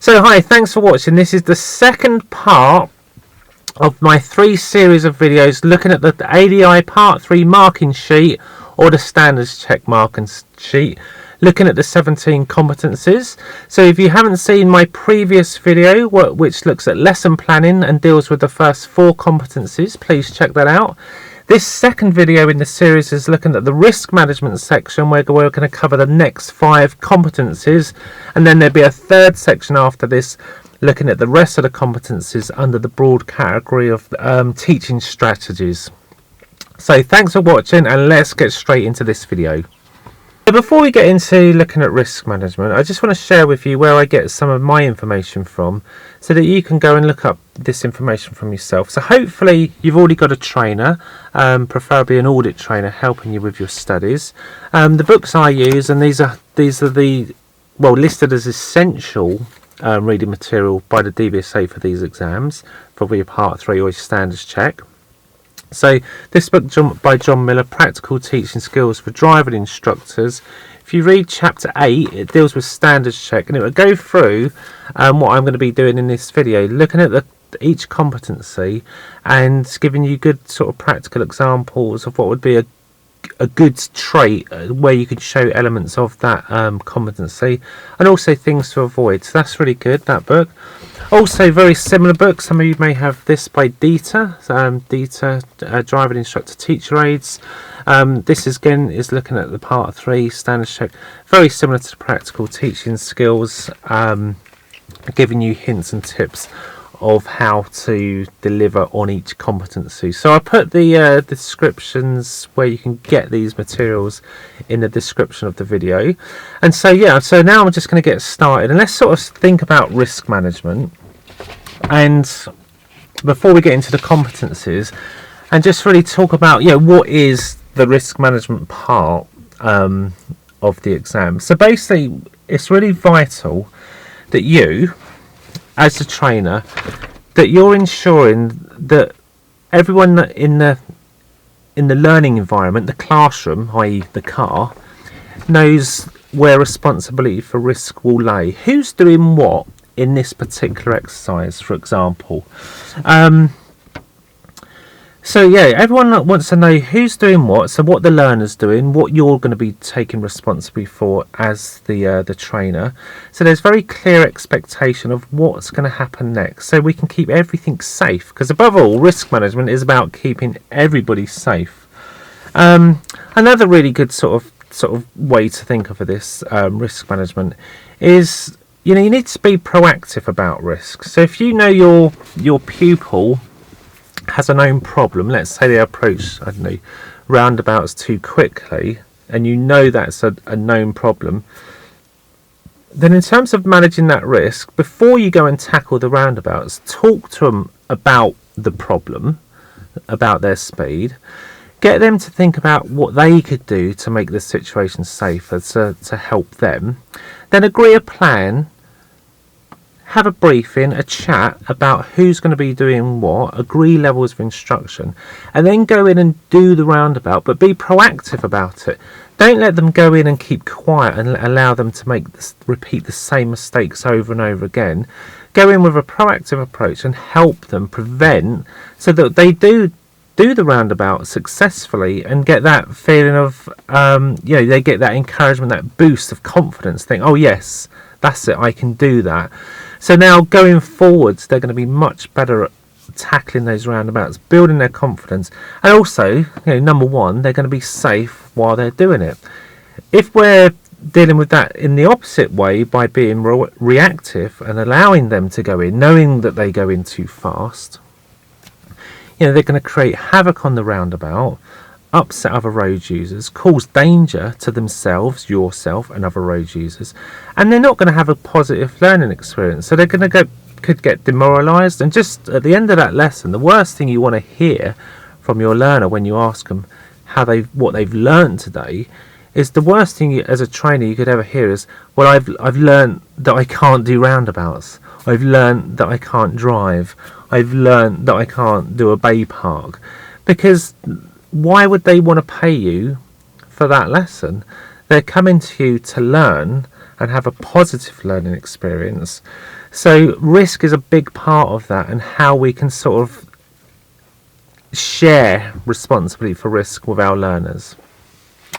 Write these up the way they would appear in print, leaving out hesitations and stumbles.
So hi, thanks for watching. This is the second part of my 3 series of videos looking at the ADI Part 3 marking sheet or the standards check marking sheet, looking at the 17 competencies. So if you haven't seen my previous video which looks at lesson planning and deals with the first 4 competencies, please check that out. This second video in the series is looking at the risk management section, where we're going to cover the next 5 competencies, and then there'll be a third section after this looking at the rest of the competencies under the broad category of teaching strategies. So thanks for watching, and let's get straight into this video. So before we get into looking at risk management, I just want to share with you where I get some of my information from so that you can go and look up this information from yourself. So hopefully you've already got a trainer, preferably an audit trainer, helping you with your studies. The books I use, and these are the listed as essential reading material by the DVSA for these exams, for your Part 3 or your standards check. So this book by John Miller, Practical Teaching Skills for Driving Instructors. If you read chapter 8, it deals with standards check, and it will go through what I'm going to be doing in this video, looking at each competency and giving you good sort of practical examples of what would be a good trait where you can show elements of that competency, and also things to avoid. So that's really good, that book. Also, very similar book, some of you may have this by Dieter, Driving Instructor Teacher Aids. This again is looking at the Part 3 standards check, very similar to the Practical Teaching Skills, giving you hints and tips of how to deliver on each competency. So I put the descriptions where you can get these materials in the description of the video. And so so now I'm just going to get started, and let's sort of think about risk management, and before we get into the competencies, and just really talk about what is the risk management part of the exam. So basically it's really vital that you, as a trainer, that you're ensuring that everyone in the learning environment, the classroom, i.e. the car, knows where responsibility for risk will lay. Who's doing what in this particular exercise, for example. So everyone wants to know who's doing what, so what the learner's doing, what you're going to be taking responsibility for as the trainer. So there's very clear expectation of what's going to happen next, so we can keep everything safe, because above all, risk management is about keeping everybody safe. Another really good sort of way to think of this risk management is you need to be proactive about risk. So if you know your pupil has a known problem, let's say they approach, roundabouts too quickly, and you know that's a known problem, then in terms of managing that risk, before you go and tackle the roundabouts, talk to them about the problem, about their speed, get them to think about what they could do to make the situation safer, to help them, then agree a plan, have a briefing, a chat about who's going to be doing what, agree levels of instruction, and then go in and do the roundabout, but be proactive about it. Don't let them go in and keep quiet and allow them to repeat the same mistakes over and over again. Go in with a proactive approach and help them prevent, so that they do the roundabout successfully and get that feeling of they get that encouragement, that boost of confidence, think, oh yes, that's it, I can do that. So now going forwards, they're going to be much better at tackling those roundabouts, building their confidence, and also, number one, they're going to be safe while they're doing it. If we're dealing with that in the opposite way, by being reactive and allowing them to go in, knowing that they go in too fast, they're going to create havoc on the roundabout, upset other road users, cause danger to themselves, yourself, and other road users, and they're not going to have a positive learning experience. So they're going to could get demoralized, and just at the end of that lesson, the worst thing you want to hear from your learner when you ask them what they've learned today is, the worst thing as a trainer you could ever hear is, well, I've learned that I can't do roundabouts, I've learned that I can't drive, I've learned that I can't do a bay park. Because why would they want to pay you for that lesson? They're coming to you to learn and have a positive learning experience. So risk is a big part of that, and how we can sort of share responsibility for risk with our learners.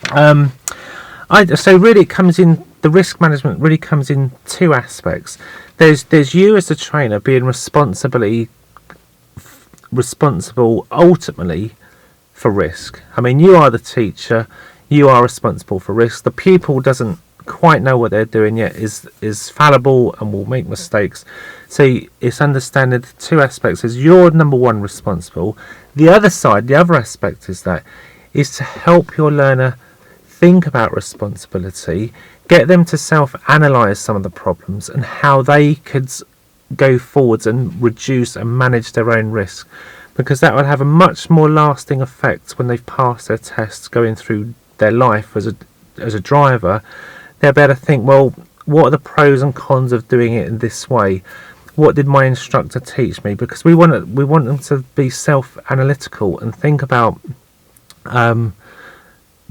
So really, it comes in, the risk management really comes in two aspects. There's you as the trainer being responsible ultimately for risk. I mean, you are the teacher, you are responsible for risk. The pupil doesn't quite know what they're doing yet, is fallible and will make mistakes. So it's understanding the two aspects is you're number one responsible. The other side, the other aspect is to help your learner think about responsibility, get them to self-analyze some of the problems and how they could go forwards and reduce and manage their own risk, because that will have a much more lasting effect when they've passed their tests going through their life as a driver. They'll be able to think, well, what are the pros and cons of doing it in this way? What did my instructor teach me? Because we want them to be self-analytical and think about the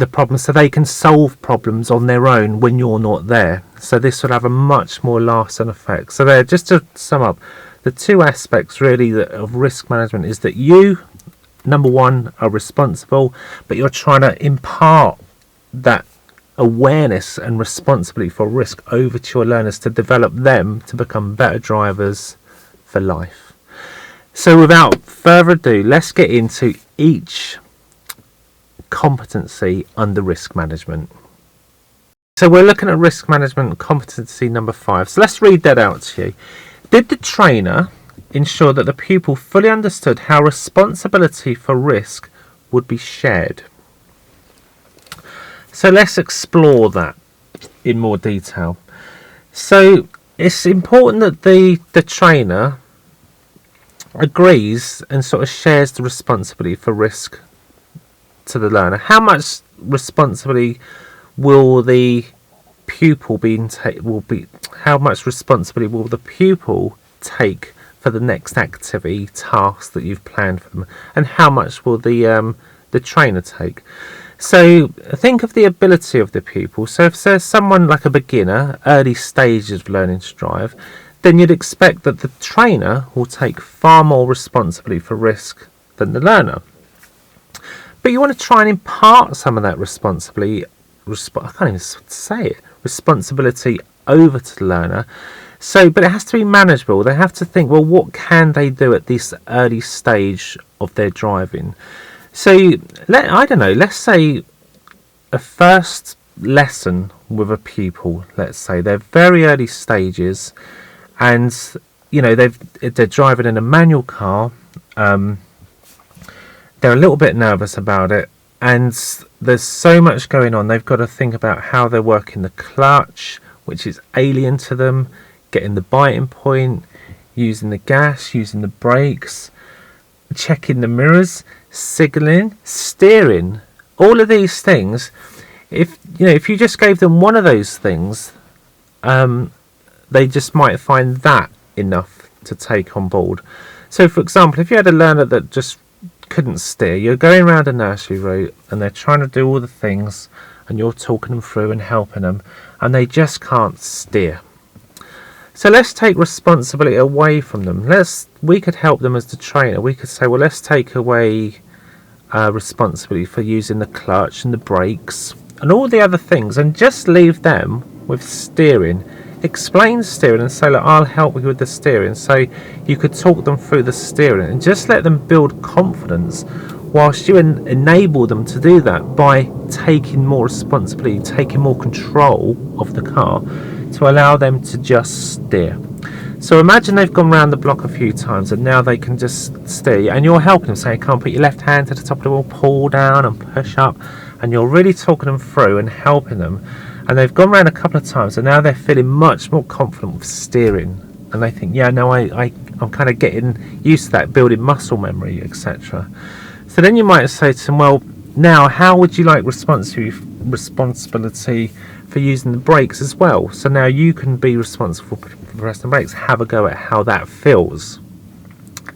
problems, so they can solve problems on their own when you're not there. So this will have a much more lasting effect. So there, just to sum up, the two aspects really of risk management is that you, number one, are responsible, but you're trying to impart that awareness and responsibility for risk over to your learners to develop them to become better drivers for life. So without further ado, let's get into each competency under risk management. So we're looking at risk management competency number 5. So let's read that out to you. Did the trainer ensure that the pupil fully understood how responsibility for risk would be shared? So let's explore that in more detail. So it's important that the trainer agrees and sort of shares the responsibility for risk to the learner. How much responsibility will the pupil how much responsibility will the pupil take for the next activity task that you've planned for them, and how much will the trainer take? So think of the ability of the pupil. So if there's someone like a beginner, early stages of learning to drive, then you'd expect that the trainer will take far more responsibility for risk than the learner. But you want to try and impart some of that responsibility over to the learner. So, but it has to be manageable. They have to think, well, what can they do at this early stage of their driving? So, let's say a first lesson with a pupil, let's say they're very early stages, and they're driving in a manual car. They're a little bit nervous about it, and there's so much going on. They've got to think about how they're working the clutch, which is alien to them, getting the biting point, using the gas, using the brakes, checking the mirrors, signalling, steering. All of these things, if you just gave them one of those things, they just might find that enough to take on board. So for example, if you had a learner that just couldn't steer, you're going around a nursery route and they're trying to do all the things and you're talking them through and helping them, and they just can't steer. So let's take responsibility away from them. We could help them as the trainer. We could say, well, let's take away responsibility for using the clutch and the brakes and all the other things, and just leave them with steering. Explain steering and say, look, I'll help you with the steering. So you could talk them through the steering and just let them build confidence whilst you enable them to do that by taking more responsibility, taking more control of the car to allow them to just steer. So imagine they've gone round the block a few times and now they can just steer, and you're helping them, saying, come on, put your left hand to the top of the wheel, pull down and push up, and you're really talking them through and helping them. And they've gone around a couple of times and now they're feeling much more confident with steering, and they think, yeah, no, I'm kind of getting used to that, building muscle memory, etc. So then you might say to them, well, now how would you like responsibility for using the brakes as well? So now you can be responsible for pressing the brakes. Have a go at how that feels,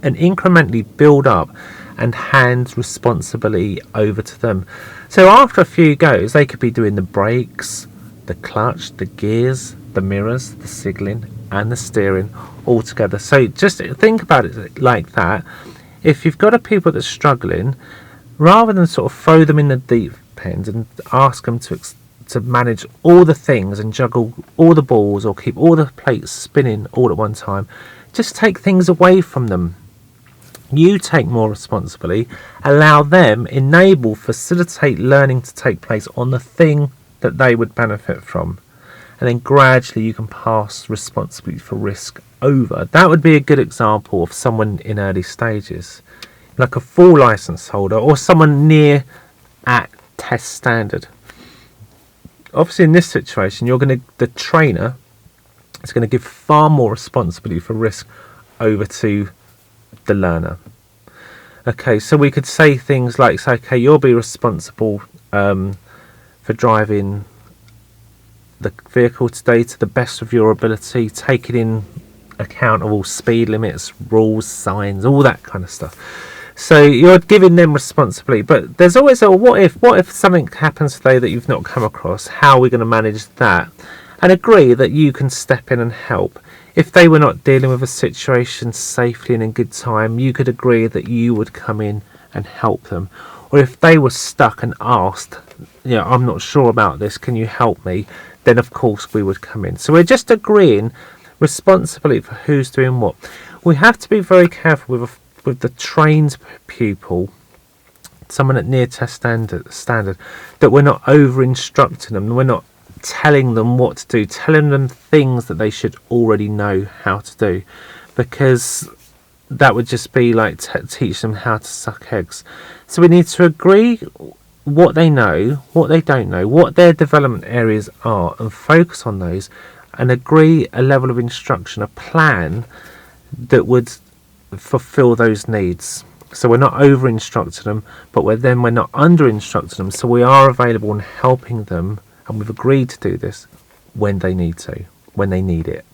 and incrementally build up and hand responsibility over to them. So after a few goes, they could be doing the brakes, the clutch, the gears, the mirrors, the signalling and the steering all together. So just think about it like that. If you've got a pupil that's struggling, rather than sort of throw them in the deep end and ask them to manage all the things and juggle all the balls or keep all the plates spinning all at one time, just take things away from them. You take more responsibility, allow them, facilitate learning to take place on the thing that they would benefit from, and then gradually you can pass responsibility for risk over. That would be a good example of someone in early stages, like a full license holder or someone near at test standard. Obviously in this situation, the trainer is going to give far more responsibility for risk over to the learner. Okay, so we could say things like, okay, you'll be responsible for driving the vehicle today to the best of your ability, taking in account of all speed limits, rules, signs, all that kind of stuff. So you're giving them responsibility, but there's always a what if something happens today that you've not come across, how are we going to manage that? And agree that you can step in and help. If they were not dealing with a situation safely and in good time, you could agree that you would come in and help them. Or if they were stuck and asked, I'm not sure about this, can you help me? Then of course we would come in. So we're just agreeing responsibility for who's doing what. We have to be very careful with the trained pupil, someone at near test standard, that we're not over instructing them, we're not telling them what to do, telling them things that they should already know how to do, because that would just be like teach them how to suck eggs. So we need to agree what they know, what they don't know, what their development areas are, and focus on those, and agree a level of instruction, a plan that would fulfill those needs. So we're not over instructing them, but we're not under instructing them, so we are available and helping them, and we've agreed to do this when they need it.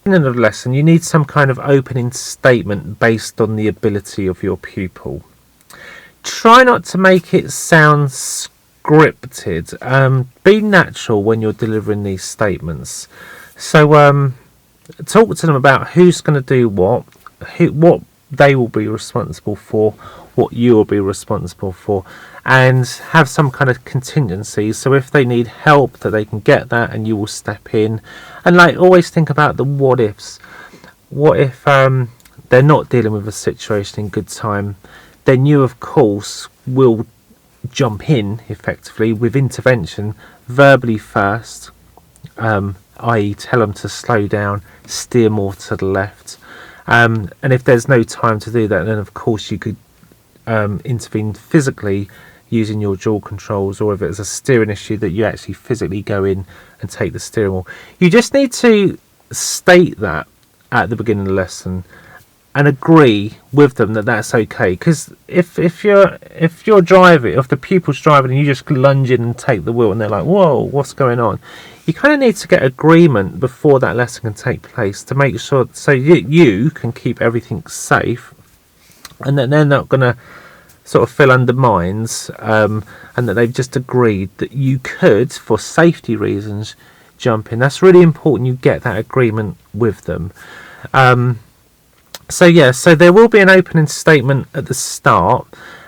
In the lesson, you need some kind of opening statement based on the ability of your pupil. Try not to make it sound scripted. Be natural when you're delivering these statements. So talk to them about who's going to do what they will be responsible for, what you will be responsible for, and have some kind of contingency. So if they need help, that they can get that and you will step in. And always think about the what ifs. What if they're not dealing with a situation in good time? Then you of course will jump in effectively with intervention verbally first, i.e. tell them to slow down, steer more to the left, and if there's no time to do that, then of course you could intervene physically using your dual controls, or if it's a steering issue that you actually physically go in and take the steering wheel. You just need to state that at the beginning of the lesson and agree with them that that's okay. Because if you're driving, if the pupil's driving and you just lunge in and take the wheel and they're like, whoa, what's going on? You kind of need to get agreement before that lesson can take place to make sure, so you can keep everything safe, and that they're not going to sort of feel undermined, and that they've just agreed that you could, for safety reasons, jump in. That's really important. You get that agreement with them. So there will be an opening statement at the start.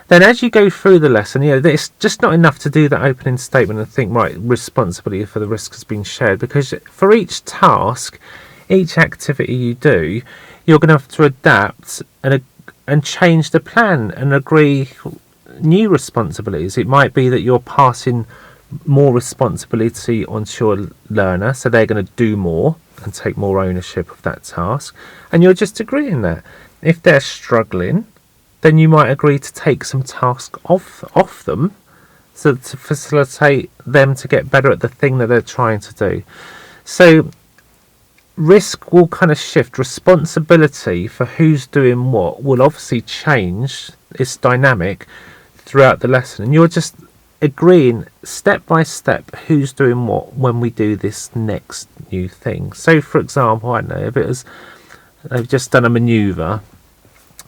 Then as you go through the lesson, it's just not enough to do that opening statement and think, right, responsibility for the risk has been shared, because for each task, each activity you do, you're going to have to adapt and change the plan and agree new responsibilities. It might be that you're passing more responsibility onto your learner, so they're going to do more and take more ownership of that task, and you're just agreeing that. If they're struggling, then you might agree to take some tasks off them, so to facilitate them to get better at the thing that they're trying to do. So risk will kind of shift. Responsibility for who's doing what will obviously change. It's dynamic throughout the lesson, and you're just agreeing step by step who's doing what when we do this next new thing. So for example, I don't know, if it was they've just done a manoeuvre,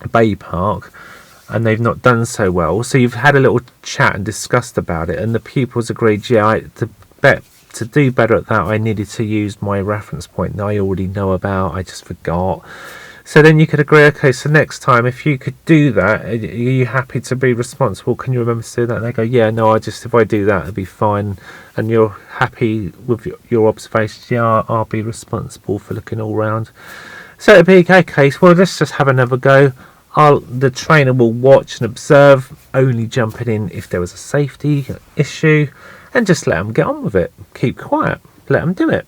a bay park, and they've not done so well, so you've had a little chat and discussed about it, and the pupils agreed, to to do better at that, I needed to use my reference point that I already know about. I just forgot. So then you could agree, okay, so next time if you could do that, are you happy to be responsible? Can you remember to do that? And they go, yeah, no, if I do that, it'll be fine. And you're happy with your observations? Yeah, I'll be responsible for looking all round. So it'd be, okay, well, let's just have another go. The trainer will watch and observe, only jumping in if there was a safety issue, and just let them get on with it. Keep quiet, let them do it.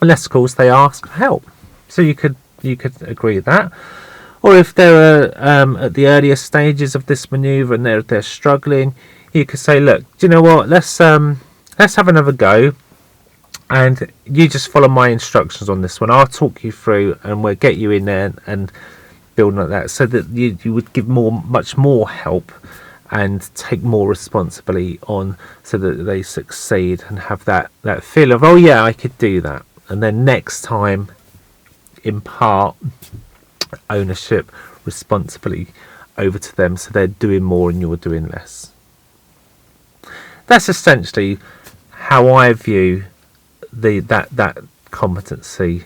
Unless, of course, they ask for help. So you could agree with that. Or if they're at the earlier stages of this manoeuvre and they're struggling, you could say, look, do you know what, let's have another go, and you just follow my instructions on this one. I'll talk you through and we'll get you in there and build like that, so that you would give much more help and take more responsibility on, so that they succeed and have that feel of, oh yeah, I could do that. And then next time impart ownership, responsibility over to them, so they're doing more and you're doing less. That's essentially how I view that competency.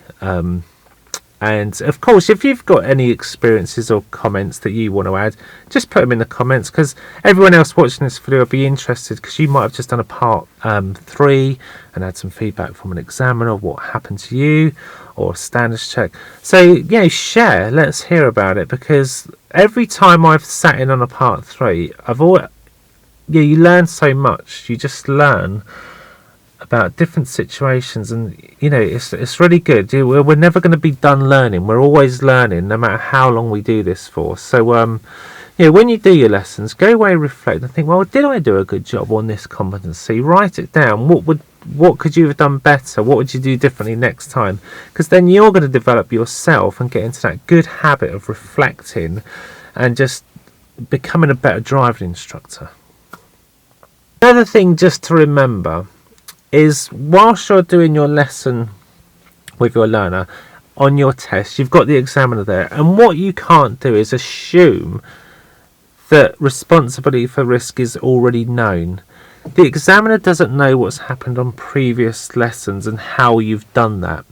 And of course, if you've got any experiences or comments that you want to add, just put them in the comments, because everyone else watching this video will be interested, because you might have just done a part 3 and had some feedback from an examiner, what happened to you, or a standards check. So yeah, share, let's hear about it, because every time I've sat in on a part 3, you learn so much. You just learn about different situations, and it's really good. We're never going to be done learning. We're always learning, no matter how long we do this for. So when you do your lessons, go away, reflect, and think, well, did I do a good job on this competency? Write it down. What could you have done better? What would you do differently next time? Because then you're going to develop yourself and get into that good habit of reflecting and just becoming a better driving instructor. Another thing just to remember is, whilst you're doing your lesson with your learner on your test, you've got the examiner there, and what you can't do is assume that responsibility for risk is already known. The examiner doesn't know what's happened on previous lessons and how you've done that.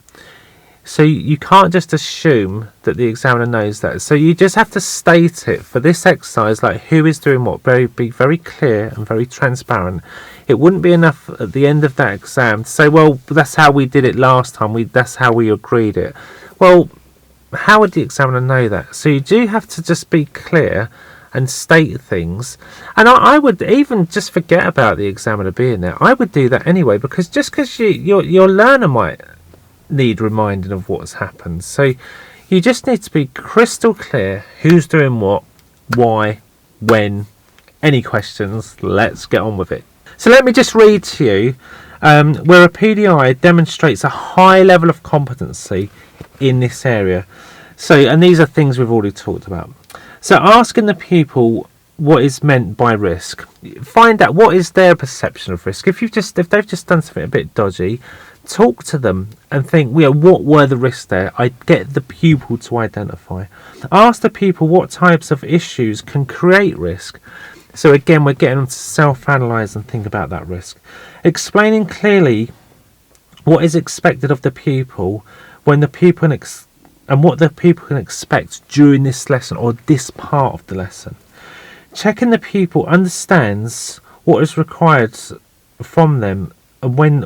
So you can't just assume that the examiner knows that. So you just have to state it for this exercise, like who is doing what, be very clear and very transparent. It wouldn't be enough at the end of that exam to say, well, that's how we did it last time, that's how we agreed it. Well, how would the examiner know that? So you do have to just be clear and state things. And I would even just forget about the examiner being there. I would do that anyway, because just because your learner might need reminding of what's happened. So you just need to be crystal clear who's doing what, why, when. Any questions? Let's get on with it. So let me just read to you where a PDI demonstrates a high level of competency in this area. So, and these are things we've already talked about. So asking the pupil what is meant by risk. Find out what is their perception of risk. If they've just done something a bit dodgy, talk to them and think, what were the risks there? I get the pupil to identify. Ask the pupil what types of issues can create risk. So again, we're getting them to self-analyse and think about that risk. Explaining clearly what is expected of the pupil when the pupil and what the pupil can expect during this lesson or this part of the lesson. Checking the pupil understands what is required from them when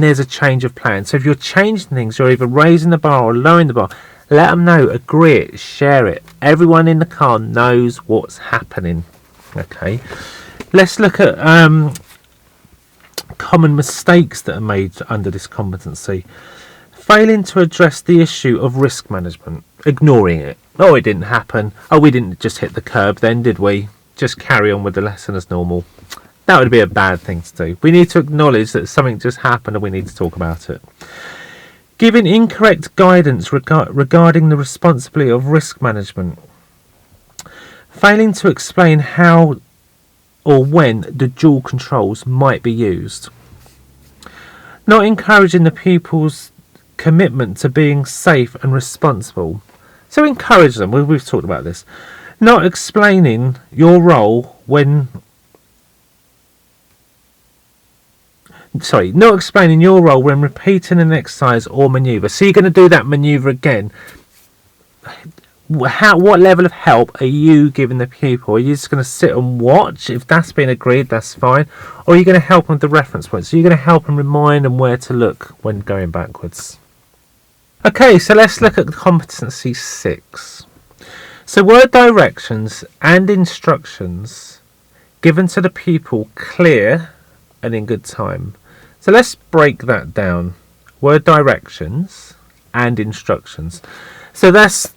there's a change of plan. So if you're changing things, you're either raising the bar or lowering the bar, let them know, agree it, share it. Everyone in the car knows what's happening. Okay, let's look at common mistakes that are made under this competency. Failing to address the issue of risk management, ignoring it. Oh, it didn't happen. Oh, we didn't just hit the curb then, did we? Just carry on with the lesson as normal. That would be a bad thing to do. We need to acknowledge that something just happened and we need to talk about it. Giving incorrect guidance regarding the responsibility of risk management. Failing to explain how or when the dual controls might be used. Not encouraging the pupils' commitment to being safe and responsible. So encourage them. We've talked about this. Not explaining your role when not explaining your role when repeating an exercise or manoeuvre. So you're going to do that manoeuvre again. What level of help are you giving the pupil? Are you just going to sit and watch? If that's been agreed, that's fine. Or are you going to help them with the reference points? So you're going to help them remind them where to look when going backwards. Okay, so let's look at competency 6. So were directions and instructions given to the pupil clear and in good time? So let's break that down. Were directions and instructions. So that's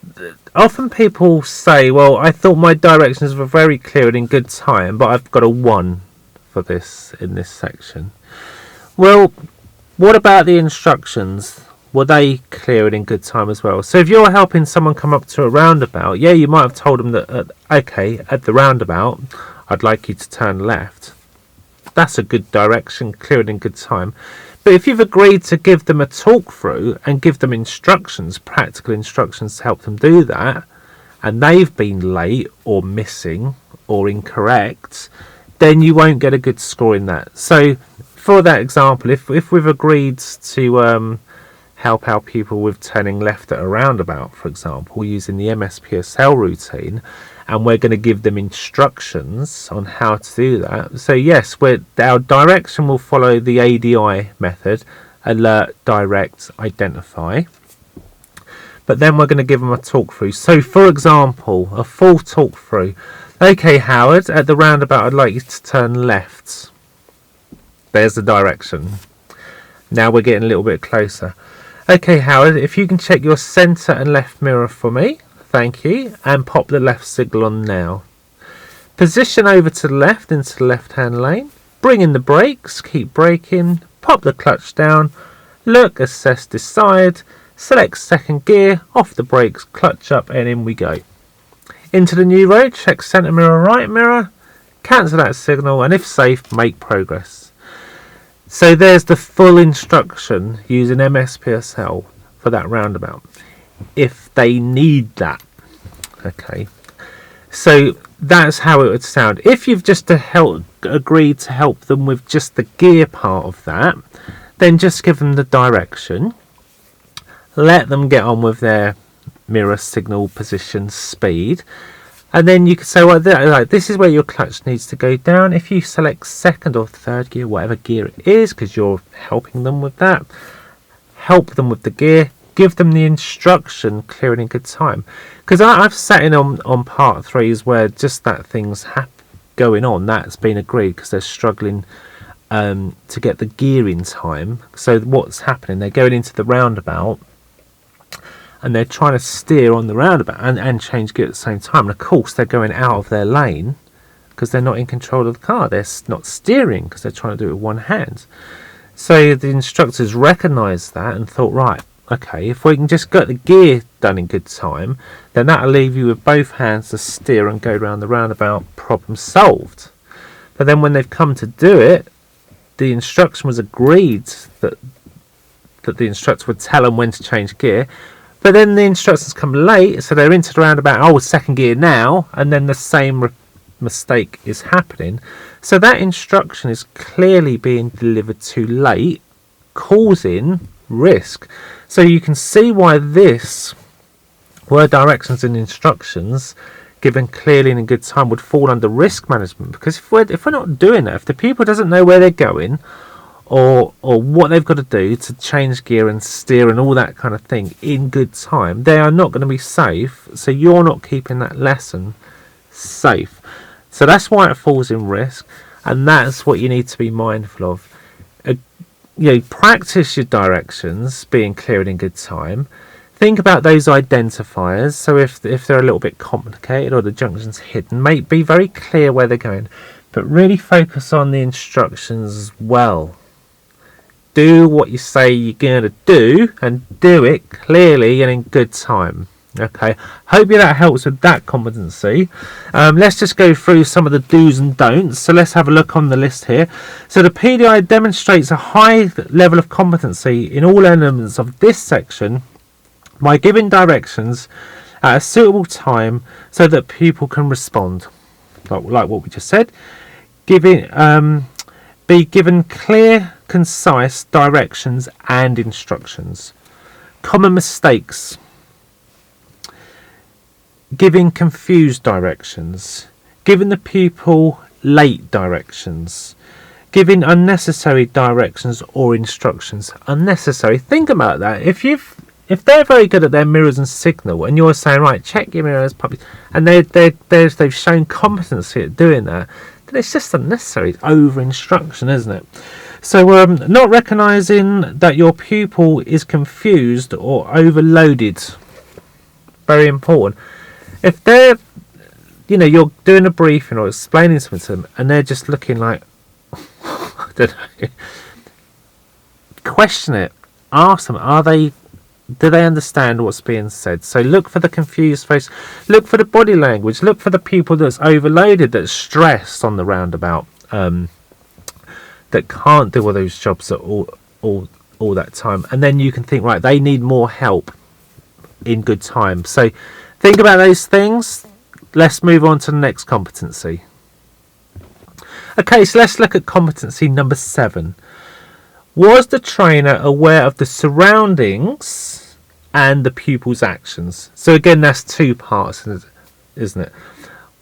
often people say, well, I thought my directions were very clear and in good time, but I've got a 1 for this in this section. Well, what about the instructions? Were they clear and in good time as well? So if you're helping someone come up to a roundabout, yeah, you might have told them that, okay, at the roundabout, I'd like you to turn left. That's a good direction, clear and in good time. But if you've agreed to give them a talk through and give them instructions, practical instructions to help them do that, and they've been late or missing or incorrect, then you won't get a good score in that. So for that example, if we've agreed to help our people with turning left at a roundabout, for example, using the MSPSL routine, and we're going to give them instructions on how to do that. So yes, our direction will follow the ADI method: alert, direct, identify. But then we're going to give them a talk through. So for example, a full talk through. Okay, Howard, at the roundabout, I'd like you to turn left. There's the direction. Now we're getting a little bit closer. Okay, Howard, if you can check your centre and left mirror for me, thank you, and pop the left signal on now. Position over to the left into the left-hand lane, bring in the brakes, keep braking, pop the clutch down, look, assess, decide, select second gear, off the brakes, clutch up, and in we go. Into the new road, check centre mirror, right mirror, cancel that signal, and if safe, make progress. So there's the full instruction using MSPSL for that roundabout, if they need that. Okay, so that's how it would sound. If you've just agreed to help them with just the gear part of that, then just give them the direction, let them get on with their mirror, signal, position, speed, and then you could say, well, this is where your clutch needs to go down. If you select second or third gear, whatever gear it is, because you're helping them with that, help them with the gear, give them the instruction clear and in good time. Because I've sat in on part 3s where just that thing's going on, that's been agreed because they're struggling to get the gear in time. So what's happening, they're going into the roundabout and they're trying to steer on the roundabout and change gear at the same time. And of course they're going out of their lane because they're not in control of the car. They're not steering because they're trying to do it with one hand. So the instructors recognised that and thought, right, okay, if we can just get the gear done in good time, then that'll leave you with both hands to steer and go around the roundabout, problem solved. But then when they've come to do it, the instruction was agreed that the instructor would tell them when to change gear. But then the instructors come late, so they're into the roundabout, oh, second gear now, and then the same mistake is happening. So that instruction is clearly being delivered too late, causing risk. So you can see why this, where directions and instructions given clearly and in good time, would fall under risk management. Because if we're not doing that, if the pupil doesn't know where they're going, or what they've got to do to change gear and steer and all that kind of thing in good time, they are not going to be safe. So you're not keeping that lesson safe. So that's why it falls in risk, and that's what you need to be mindful of. Practice your directions being clear and in good time. Think about those identifiers. So if they're a little bit complicated or the junction's hidden, be very clear where they're going, but really focus on the instructions as well. Do what you say you're going to do, and do it clearly and in good time. Okay, hope that helps with that competency. Let's just go through some of the do's and don'ts. So let's have a look on the list here. So the PDI demonstrates a high level of competency in all elements of this section by giving directions at a suitable time so that people can respond, like what we just said. Be given clear concise directions and instructions. Common mistakes: giving confused directions, giving the pupil late directions, giving unnecessary directions or instructions. Unnecessary. Think about that. If they're very good at their mirrors and signal, and you're saying, right, check your mirrors, puppies, and they've shown competency at doing that, then it's just unnecessary. It's over instruction, isn't it? So not recognising that your pupil is confused or overloaded. Very important. If they're, you're doing a briefing or explaining something to them, and they're just looking like, I don't know, question it. Ask them, do they understand what's being said? So look for the confused face, look for the body language, look for the pupil that's overloaded, that's stressed on the roundabout, that can't do all those jobs at all that time. And then you can think, right, they need more help in good time. So think about those things. Let's move on to the next competency. Okay, so let's look at competency number 7. Was the trainer aware of the surroundings and the pupil's actions? So again, that's 2 parts, isn't it?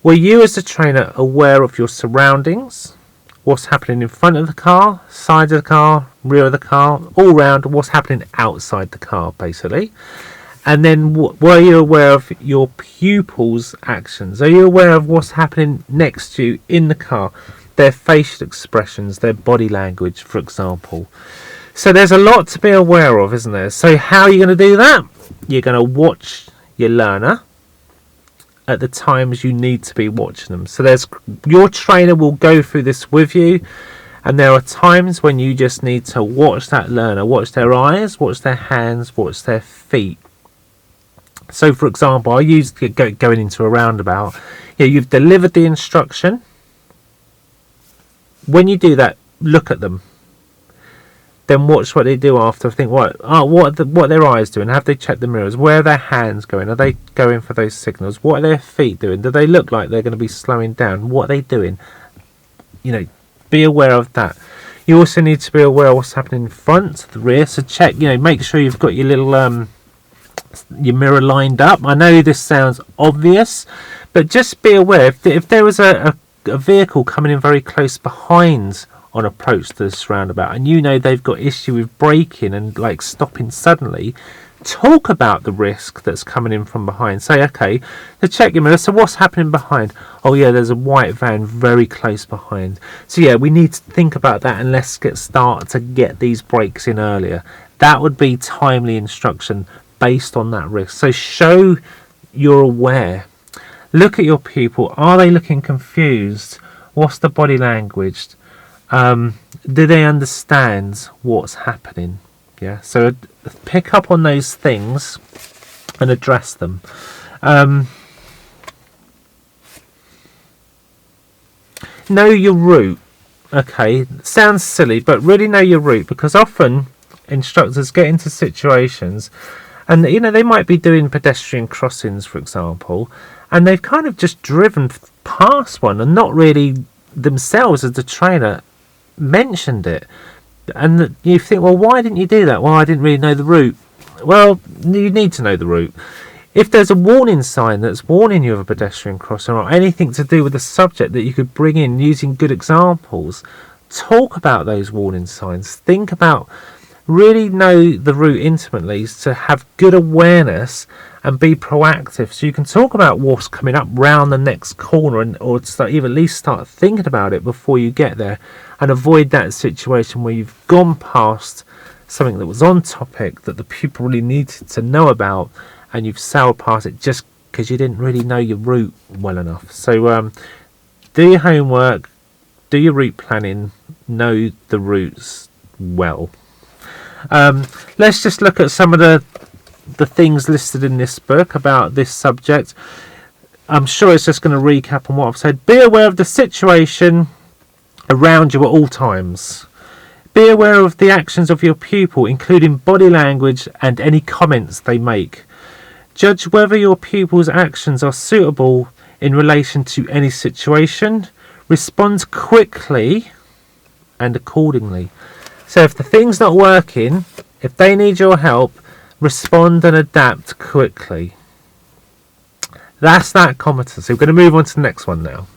Were you as the trainer aware of your surroundings? What's happening in front of the car, side of the car, rear of the car, all round, what's happening outside the car, basically. And then were you aware of your pupils' actions? Are you aware of what's happening next to you in the car? Their facial expressions, their body language, for example. So there's a lot to be aware of, isn't there? So how are you going to do that? You're going to watch your learner at the times you need to be watching them. So your trainer will go through this with you, and there are times when you just need to watch that learner, watch their eyes, watch their hands, watch their feet. So for example, I used going into a roundabout. You've delivered the instruction. When you do that, look at them. Then watch what they do after. Think, what are their eyes doing? Have they checked the mirrors? Where are their hands going? Are they going for those signals? What are their feet doing? Do they look like they're going to be slowing down? What are they doing? Be aware of that. You also need to be aware of what's happening in front, the rear. So check, make sure you've got your little your mirror lined up. I know this sounds obvious, but just be aware if there was a vehicle coming in very close behind on approach to this roundabout, and they've got issue with braking and like stopping suddenly, talk about the risk that's coming in from behind. Say, okay, to check your mirror, so what's happening behind? Oh yeah, there's a white van very close behind. So yeah, we need to think about that, and let's start to get these brakes in earlier. That would be timely instruction based on that risk. So show you're aware. Look at your pupil. Are they looking confused? What's the body language? Do they understand what's happening? Yeah. So pick up on those things and address them. Know your route. Okay. Sounds silly, but really know your route, because often instructors get into situations, and they might be doing pedestrian crossings, for example, and they've kind of just driven past one and not really themselves as the trainer mentioned it. And you think, well, why didn't you do that? Well, I didn't really know the route. Well, you need to know the route. If there's a warning sign that's warning you of a pedestrian crossing, or anything to do with the subject that you could bring in using good examples, talk about those warning signs. Think about, really know the route intimately to have good awareness and be proactive, so you can talk about what's coming up round the next corner, or even at least start thinking about it before you get there, and avoid that situation where you've gone past something that was on topic that the pupil really needed to know about, and you've sailed past it just because you didn't really know your route well enough. So do your homework, do your route planning, know the routes well. Let's just look at some of the things listed in this book about this subject. I'm sure it's just going to recap on what I've said. Be aware of the situation around you at all times. Be aware of the actions of your pupil, including body language and any comments they make. Judge whether your pupil's actions are suitable in relation to any situation. Respond quickly and accordingly. So if the thing's not working, if they need your help, respond and adapt quickly. That's that competency. We're going to move on to the next one now.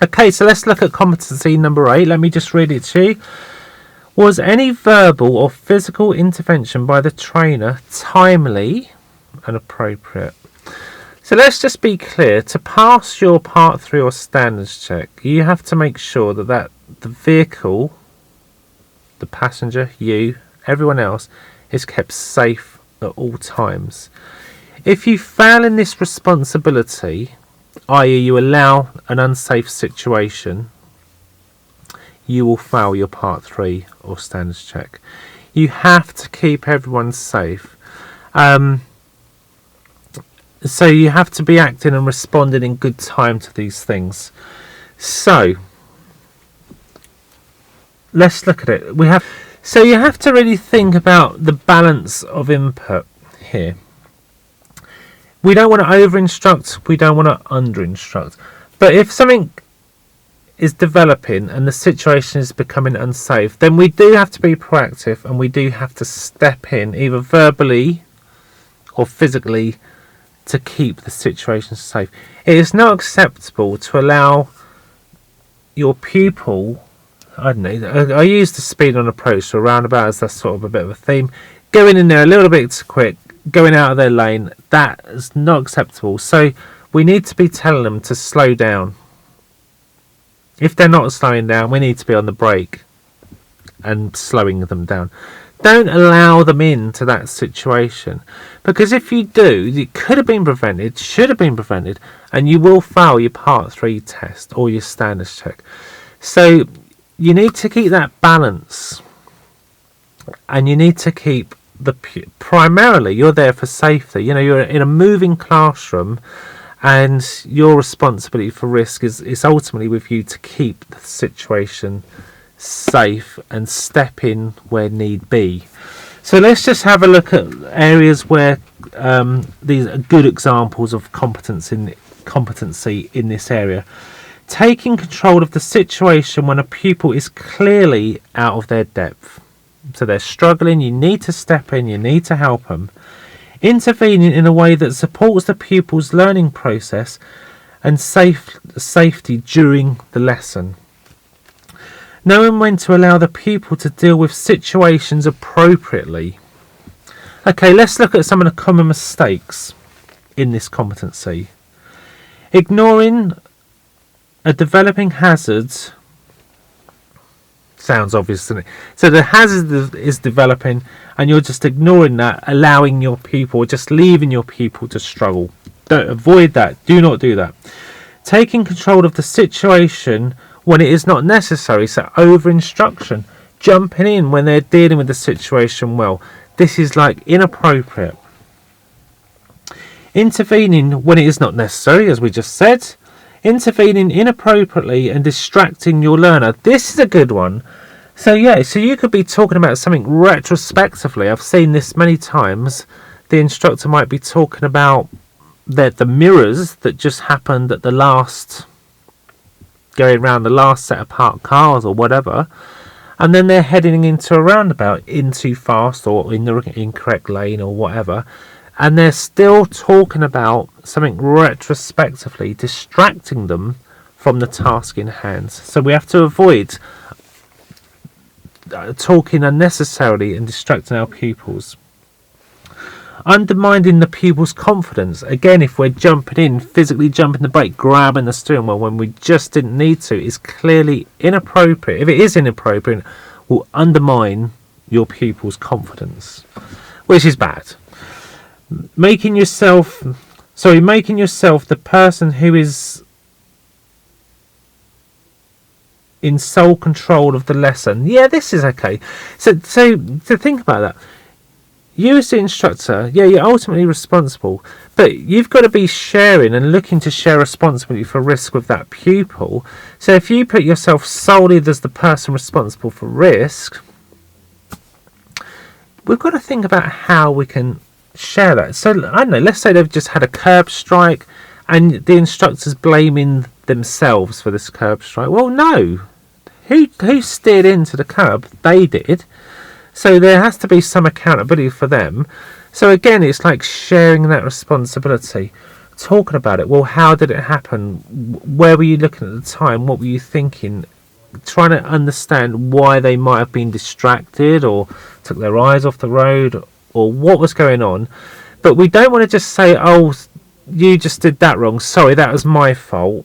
Okay, so let's look at competency number 8. Let me just read it to you. Was any verbal or physical intervention by the trainer timely and appropriate? So let's just be clear. To pass your Part 3 or standards check, you have to make sure that the vehicle, the passenger, you, everyone else, is kept safe at all times. If you fail in this responsibility, i.e. you allow an unsafe situation, you will fail your Part 3 or standards check. You have to keep everyone safe. So you have to be acting and responding in good time to these things. So let's look at it. So you have to really think about the balance of input here. We don't want to over-instruct, we don't want to under-instruct. But if something is developing and the situation is becoming unsafe, then we do have to be proactive and we do have to step in, either verbally or physically, to keep the situation safe. It is not acceptable to allow your pupil, I don't know, I use the speed on approach to a roundabout as that's sort of a bit of a theme, going in there a little bit too quick, going out of their lane. That is not acceptable. So we need to be telling them to slow down. If they're not slowing down, we need to be on the brake and slowing them down. Don't allow them into that situation, because if you do, it could have been prevented, should have been prevented, and you will fail your Part 3 test or your standards check. So you need to keep that balance, and you need to keep primarily you're there for safety. You know, you're in a moving classroom, and your responsibility for risk is ultimately with you to keep the situation safe and step in where need be. So let's just have a look at areas where these are good examples of competency in this area. Taking control of the situation when a pupil is clearly out of their depth. So they're struggling, you need to step in, you need to help them. Intervening in a way that supports the pupil's learning process and safety during the lesson. Knowing when to allow the pupil to deal with situations appropriately. Okay, let's look at some of the common mistakes in this competency. Ignoring a developing hazard. Sounds obvious, doesn't it? So the hazard is developing and you're just ignoring that, allowing your pupil, just leaving your pupil to struggle. Don't avoid that. Do not do that. Taking control of the situation when it is not necessary, so over instruction, jumping in when they're dealing with the situation well. This is like inappropriate. Intervening when it is not necessary, as we just said. Intervening inappropriately and distracting your learner. This is a good one. So yeah, so you could be talking about something retrospectively. I've seen this many times. The instructor might be talking about the mirrors that just happened at the last, going around the last set of parked cars or whatever, and then they're heading into a roundabout in too fast or in the incorrect lane or whatever, and they're still talking about something retrospectively, distracting them from the task in hand. So we have to avoid talking unnecessarily and distracting our pupils. Undermining the pupil's confidence. Again, if we're jumping in, physically jumping the brake, grabbing the steering wheel when we just didn't need to, is clearly inappropriate. If it is inappropriate, will undermine your pupil's confidence, which is bad. Making yourself the person who is in sole control of the lesson. Yeah, this is okay. So to think about that. You as the instructor, yeah, you're ultimately responsible, but you've got to be sharing and looking to share responsibility for risk with that pupil. So if you put yourself solely as the person responsible for risk, we've got to think about how we can share that. So I don't know, let's say they've just had a curb strike and the instructor's blaming themselves for this curb strike. Well, no, Who steered into the curb? They did. So there has to be some accountability for them. So again, it's like sharing that responsibility, talking about it. Well, how did it happen? Where were you looking at the time? What were you thinking? Trying to understand why they might have been distracted or took their eyes off the road or what was going on. But we don't want to just say, oh, you just did that wrong. Sorry, that was my fault.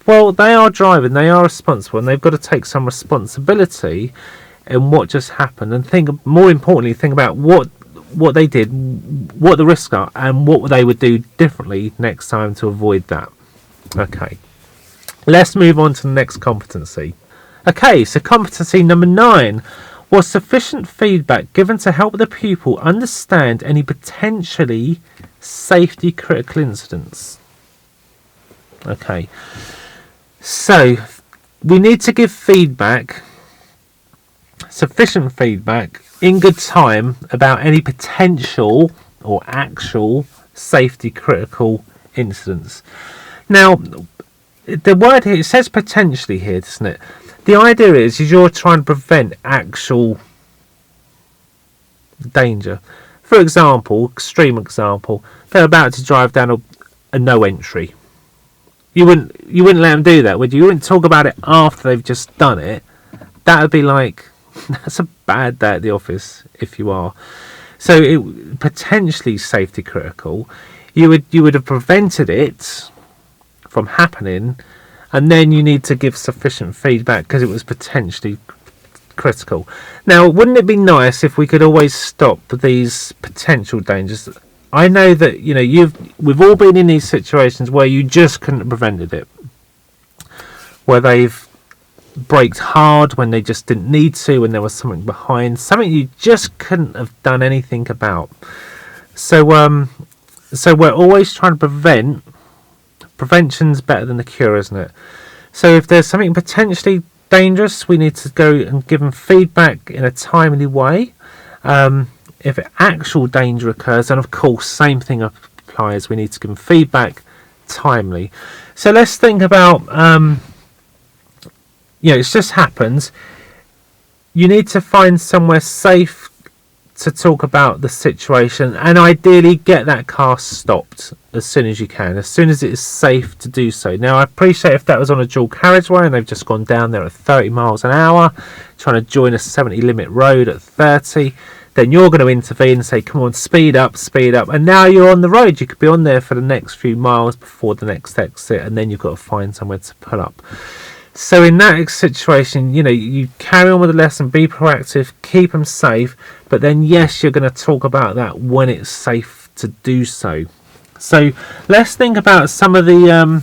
Well, they are driving, they are responsible, and they've got to take some responsibility in what just happened, and more importantly, think about what they did, what the risks are, and what they would do differently next time to avoid that. Okay, let's move on to the next competency. Okay, so competency number 9 was sufficient feedback given to help the pupil understand any potentially safety critical incidents. Okay, so we need to give feedback, sufficient feedback in good time about any potential or actual safety critical incidents. Now, the word here, it says potentially here, doesn't it? The idea is you're trying to prevent actual danger. For example, extreme example, they're about to drive down a no entry. You wouldn't let them do that, would you? You wouldn't talk about it after they've just done it. That would be like, that's a bad day at the office if you are. So it potentially safety critical. You would have prevented it from happening, and then you need to give sufficient feedback because it was potentially critical. Now, wouldn't it be nice if we could always stop these potential dangers? I know that we've all been in these situations where you just couldn't have prevented it, where they've braked hard when they just didn't need to, when there was something behind, something you just couldn't have done anything about. So we're always trying to prevent. Prevention's better than the cure, isn't it? So if there's something potentially dangerous, we need to go and give them feedback in a timely way. If actual danger occurs, then of course same thing applies. We need to give them feedback timely. So let's think about it's just happened. You need to find somewhere safe to talk about the situation, and ideally get that car stopped as soon as you can, as soon as it is safe to do so. Now, I appreciate if that was on a dual carriageway and they've just gone down there at 30 miles an hour trying to join a 70 limit road at 30, then you're going to intervene and say, come on, speed up, and now you're on the road. You could be on there for the next few miles before the next exit, and then you've got to find somewhere to pull up. So in that situation, you carry on with the lesson, be proactive, keep them safe, but then yes, you're going to talk about that when it's safe to do so. So let's think about some of the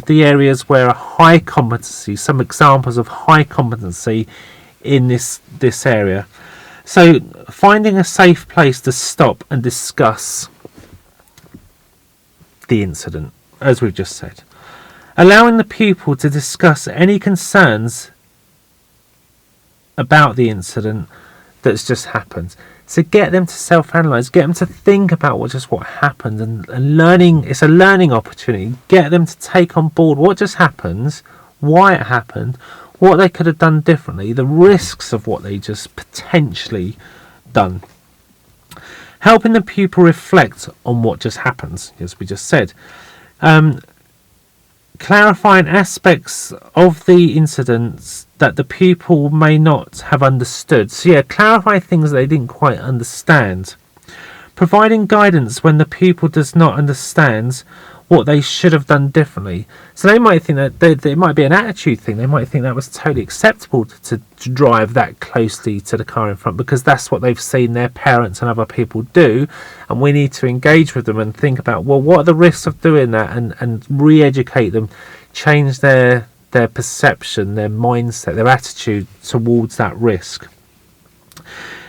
areas where a high competency, some examples of high competency in this area. So finding a safe place to stop and discuss the incident, as we've just said. Allowing the pupil to discuss any concerns about the incident that's just happened. So get them to self-analyse, get them to think about what happened, and learning. It's a learning opportunity. Get them to take on board what just happened, why it happened, what they could have done differently, the risks of what they just potentially done. Helping the pupil reflect on what just happened, as we just said. Clarifying aspects of the incidents that the pupil may not have understood. So clarify things that they didn't quite understand. Providing guidance when the pupil does not understand what they should have done differently. So they might think that it might be an attitude thing. They might think that was totally acceptable to drive that closely to the car in front because that's what they've seen their parents and other people do, and we need to engage with them and think about, well, what are the risks of doing that, and re-educate them, change their perception, their mindset, their attitude towards that risk.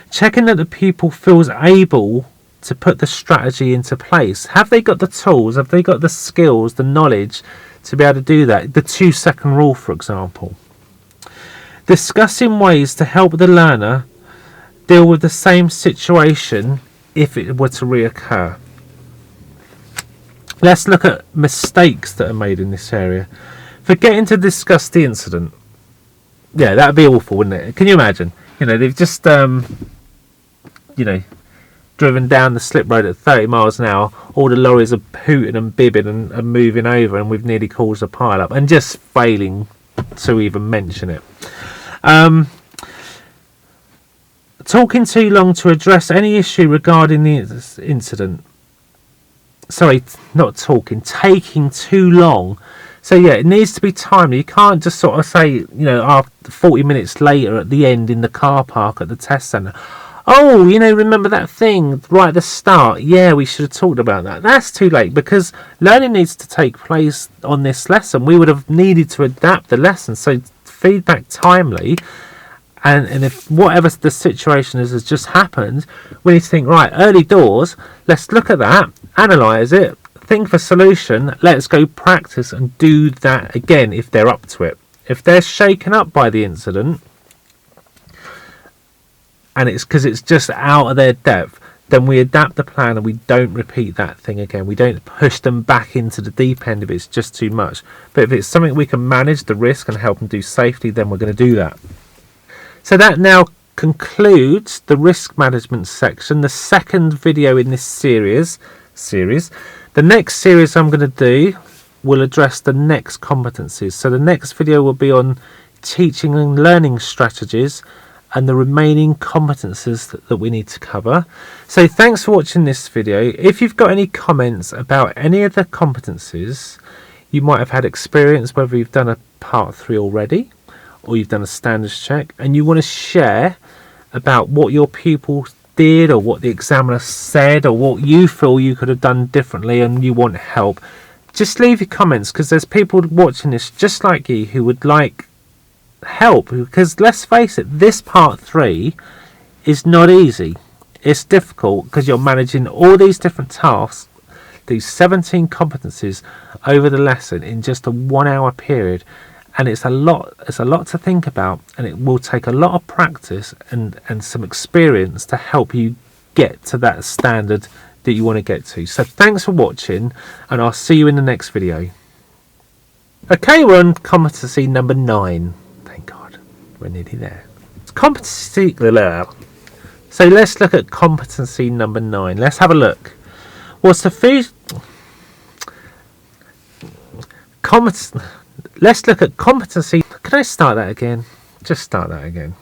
Checking that the pupil feels able to put the strategy into place. Have they got the tools? Have they got the skills, the knowledge to be able to do that? The 2-second rule, for example. Discussing ways to help the learner deal with the same situation if it were to reoccur. Let's look at mistakes that are made in this area. Forgetting to discuss the incident. Yeah, that'd be awful, wouldn't it? Can you imagine? They've just driven down the slip road at 30 miles an hour. All the lorries are hooting and bibbing and moving over, and we've nearly caused a pile up, and just failing to even mention it. Talking too long to address any issue regarding the incident. Sorry, not talking, taking too long. So yeah, it needs to be timely. You can't just sort of say, after 40 minutes later at the end in the car park at the test centre, oh, remember that thing right at the start? Yeah, we should have talked about that. That's too late, because learning needs to take place on this lesson. We would have needed to adapt the lesson. So feedback timely. And if whatever the situation is has just happened, we need to think, right, early doors, let's look at that, analyse it, think of a solution, let's go practice and do that again if they're up to it. If they're shaken up by the incident, and it's because it's just out of their depth, then we adapt the plan and we don't repeat that thing again. We don't push them back into the deep end if it's just too much. But if it's something we can manage the risk and help them do safely, then we're going to do that. So that now concludes the risk management section, the second video in this series. The next series I'm going to do will address the next competencies. So the next video will be on teaching and learning strategies and the remaining competencies that we need to cover. So thanks for watching this video. If you've got any comments about any of the competencies, you might have had experience, whether you've done a part 3 already or you've done a standards check, and you want to share about what your pupils did or what the examiner said or what you feel you could have done differently and you want help, just leave your comments, because there's people watching this just like you who would like help. Because let's face it, this part 3 is not easy. It's difficult because you're managing all these different tasks, these 17 competencies over the lesson in just a 1 hour period. And it's a lot to think about, and it will take a lot of practice and some experience to help you get to that standard that you want to get to. So thanks for watching, and I'll see you in the next video. Okay, we're on competency number 9. Thank God, we're nearly there. It's competency. So let's look at competency number 9. Let's have a look. What's the food? Let's look at competency. Can I start that again? Just start that again.